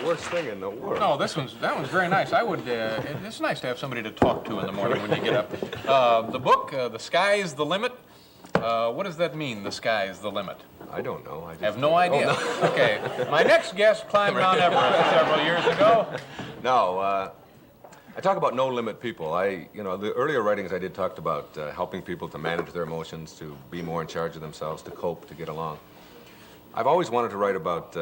worst thing in the world. No, that one's very nice. It's nice to have somebody to talk to in the morning when you get up. The book, The Sky's the Limit. What does that mean, the sky's the limit? I don't know. I have no idea. Oh, no. Okay. My next guest climbed Mount Everest several years ago. No, I talk about no-limit people. The earlier writings I did talked about helping people to manage their emotions, to be more in charge of themselves, to cope, to get along. I've always wanted to write about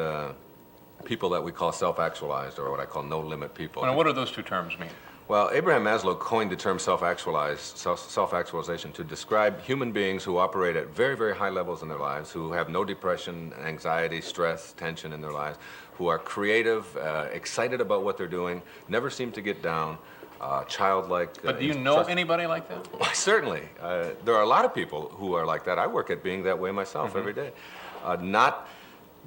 people that we call self-actualized, or what I call no-limit people. And what do those two terms mean? Well, Abraham Maslow coined the term self-actualization to describe human beings who operate at very, very high levels in their lives, who have no depression, anxiety, stress, tension in their lives, who are creative, excited about what they're doing, never seem to get down, childlike. But do you know anybody like that? Well, certainly. There are a lot of people who are like that. I work at being that way myself every day. Not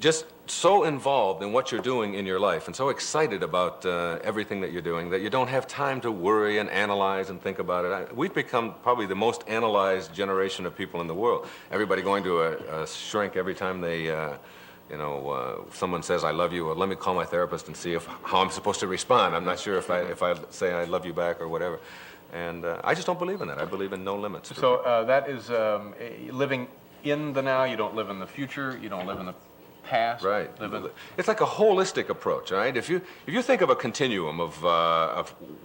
just so involved in what you're doing in your life and so excited about everything that you're doing that you don't have time to worry and analyze and think about it. We've become probably the most analyzed generation of people in the world. Everybody going to a shrink every time they, someone says, I love you, or let me call my therapist and see how I'm supposed to respond. I'm not sure if I say I love you back or whatever. And I just don't believe in that. I believe in no limits. So that is living in the now. You don't live in the future. You don't live in the past. Right. It's like a holistic approach, right? If you think of a continuum of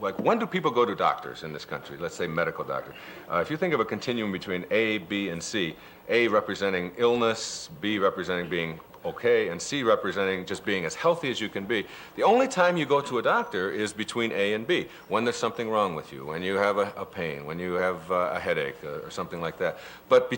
like, when do people go to doctors in this country? Let's say medical doctors. If you think of a continuum between A, B, and C, A representing illness, B representing being okay, and C representing just being as healthy as you can be. The only time you go to a doctor is between A and B, when there's something wrong with you, when you have a pain, when you have a headache or something like that. But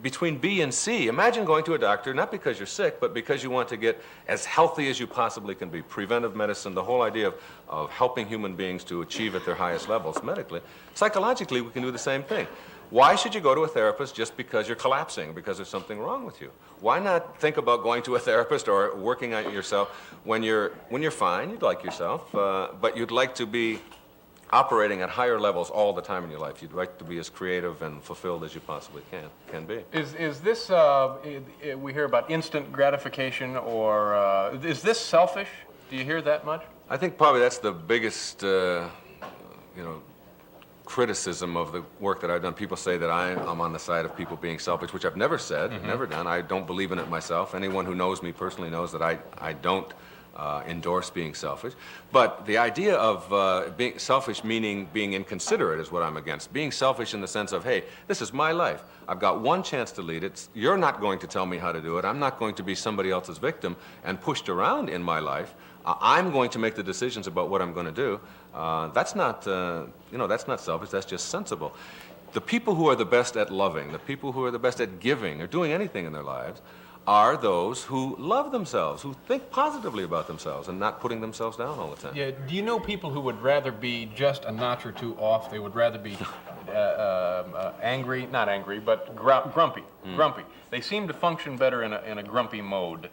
between B and C, imagine going to a doctor not because you're sick, but because you want to get as healthy as you possibly can be. Preventive medicine, the whole idea of helping human beings to achieve at their highest levels medically. Psychologically, we can do the same thing. Why should you go to a therapist just because you're collapsing, because there's something wrong with you? Why not think about going to a therapist or working on yourself when you're fine, you'd like yourself, but you'd like to be operating at higher levels all the time in your life. You'd like to be as creative and fulfilled as you possibly can be. Is this, we hear about instant gratification, or is this selfish? Do you hear that much? I think probably that's the biggest, criticism of the work that I've done. People say that I'm on the side of people being selfish, which I've never said, never done. I don't believe in it myself. Anyone who knows me personally knows that I don't endorse being selfish. But the idea of being selfish, meaning being inconsiderate, is what I'm against. Being selfish in the sense of, hey, this is my life. I've got one chance to lead it. You're not going to tell me how to do it. I'm not going to be somebody else's victim and pushed around in my life. I'm going to make the decisions about what I'm going to do. That's not, that's not selfish. That's just sensible. The people who are the best at loving, the people who are the best at giving or doing anything in their lives, are those who love themselves, who think positively about themselves and not putting themselves down all the time. Yeah. Do you know people who would rather be just a notch or two off? They would rather be angry, not angry, but grumpy. Grumpy. They seem to function better in a grumpy mode.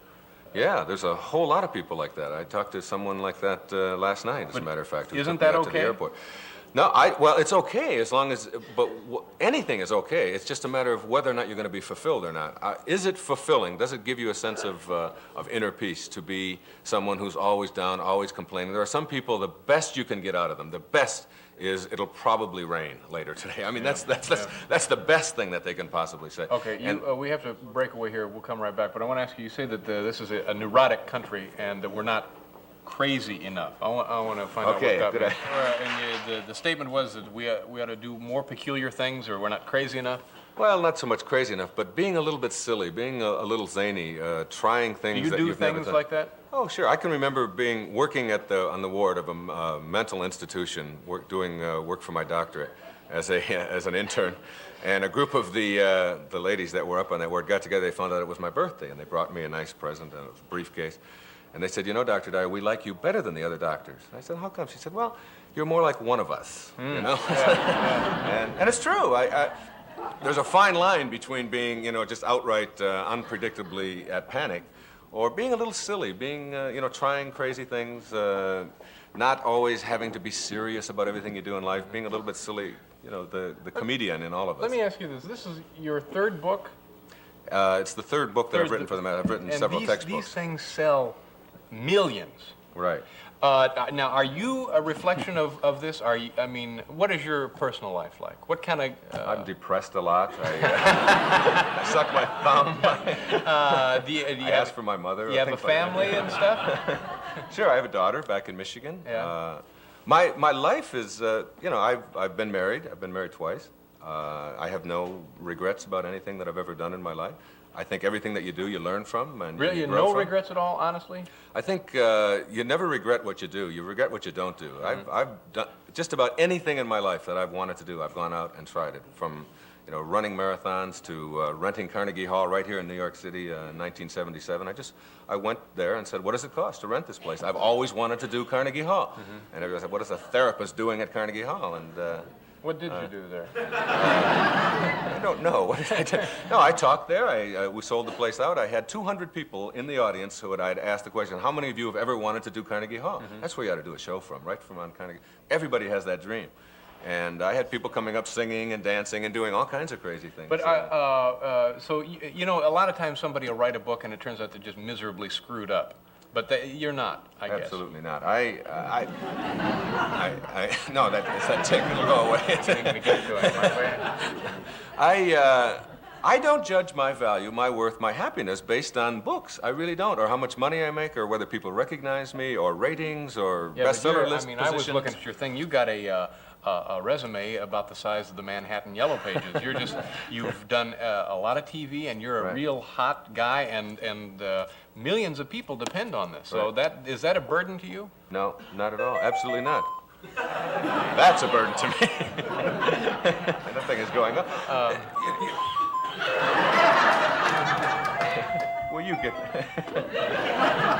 Yeah, there's a whole lot of people like that. I talked to someone like that last night, as a matter of fact. Isn't that okay? To the airport. No, well, it's okay as long as, but anything is okay. It's just a matter of whether or not you're going to be fulfilled or not. Is it fulfilling? Does it give you a sense of inner peace to be someone who's always down, always complaining? There are some people, the best you can get out of them, the best is it'll probably rain later today. I mean, that's the best thing that they can possibly say. Okay, we have to break away here. We'll come right back. But I want to ask you, you say that this is a neurotic country and that we're not crazy enough. I want to find out what that means. And the statement was that we ought to do more peculiar things, or we're not crazy enough? Well, not so much crazy enough, but being a little bit silly, being a little zany, trying things that you've never done. Do you do things like that? Oh, sure. I can remember working on the ward of a mental institution, doing work for my doctorate as an intern, and a group of the ladies that were up on that ward got together. They found out it was my birthday, and they brought me a nice present and a briefcase. And they said, you know, Dr. Dyer, we like you better than the other doctors. I said, how come? She said, well, you're more like one of us, you know? And it's true. There's a fine line between being, just outright unpredictably at panic, or being a little silly, being, trying crazy things, not always having to be serious about everything you do in life, being a little bit silly, the comedian in all of us. Let me ask you this. This is your third book? It's the third book that I've written for them. I've written several textbooks. These things sell millions. Right. Now, are you a reflection of this? Are you? I mean, what is your personal life like? What kind of? I'm depressed a lot. I suck my thumb. I ask for my mother. You have a family and stuff? Sure, I have a daughter back in Michigan. Yeah. My life is, you know, I've been married. I've been married twice. I have no regrets about anything that I've ever done in my life. I think everything that you do, you learn from. And really, you grow no from. regrets at all, honestly? I think you never regret what you do. You regret what you don't do. I've done just about anything in my life that I've wanted to do. I've gone out and tried it, from running marathons to renting Carnegie Hall right here in New York City in 1977. I went there and said, what does it cost to rent this place? I've always wanted to do Carnegie Hall. And everybody said, what is a therapist doing at Carnegie Hall? And what did you do there? I don't know. What did I do? No, I talked there. We sold the place out. I had 200 people in the audience who I'd asked the question, how many of you have ever wanted to do Carnegie Hall? That's where you ought to do a show from, right from on Carnegie. Everybody has that dream. And I had people coming up singing and dancing and doing all kinds of crazy things. But so, you know, a lot of times somebody will write a book and it turns out they're just miserably screwed up. But you're not, I guess. Absolutely not. No, it's that tick. It'll go away. I don't judge my value, my worth, my happiness based on books. I really don't. Or how much money I make, or whether people recognize me, or ratings, or bestseller list positions. I was looking at your thing. You got a resume about the size of the Manhattan Yellow Pages. You've done a lot of TV, and you're a real hot guy, and millions of people depend on this. So is that a burden to you? No, not at all. Absolutely not. That's a burden to me. That thing is going up. Well, you get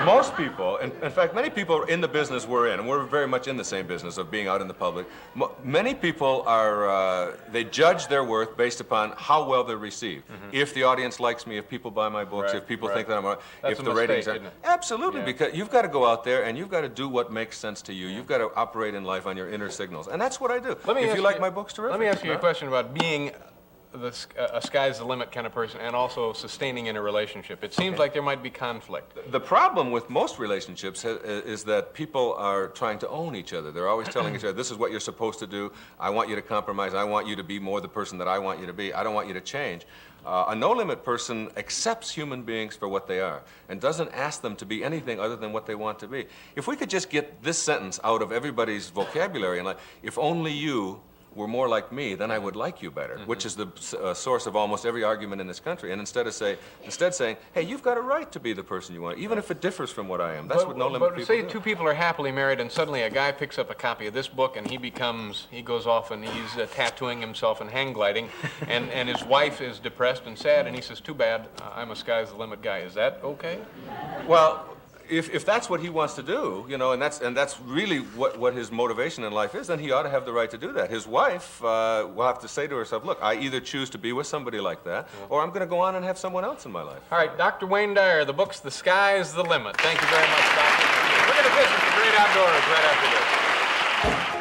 most people, in fact, many people in the business we're in, and we're very much in the same business of being out in the public. Many people are, they judge their worth based upon how well they're received. If the audience likes me, if people buy my books, if people think that I'm, if the ratings are, absolutely, because you've got to go out there and you've got to do what makes sense to you. You've got to operate in life on your inner signals, and that's what I do. If you like my books, terrific. Let me ask you a question about being a sky's the limit kind of person, and also sustaining in a relationship. It seems like there might be conflict. The problem with most relationships is that people are trying to own each other. They're always telling each other, this is what you're supposed to do. I want you to compromise. I want you to be more the person that I want you to be. I don't want you to change. A no-limit person accepts human beings for what they are and doesn't ask them to be anything other than what they want to be. If we could just get this sentence out of everybody's vocabulary, and like, if only you were more like me, then I would like you better, which is the source of almost every argument in this country. And instead saying, hey, you've got a right to be the person you want, even if it differs from what I am. That's what no-limit people do. Say two people are happily married, and suddenly a guy picks up a copy of this book, and he goes off and he's tattooing himself and hang gliding, and his wife is depressed and sad, and he says, too bad, I'm a sky's the limit guy. Is that okay? Well, if that's what he wants to do, and that's really what his motivation in life is, then he ought to have the right to do that. His wife will have to say to herself, look, I either choose to be with somebody like that, or I'm going to go on and have someone else in my life. All right, Dr. Wayne Dyer, the book's The Sky's the Limit. Thank you very much, Doctor. We're going to visit the great outdoors right after this.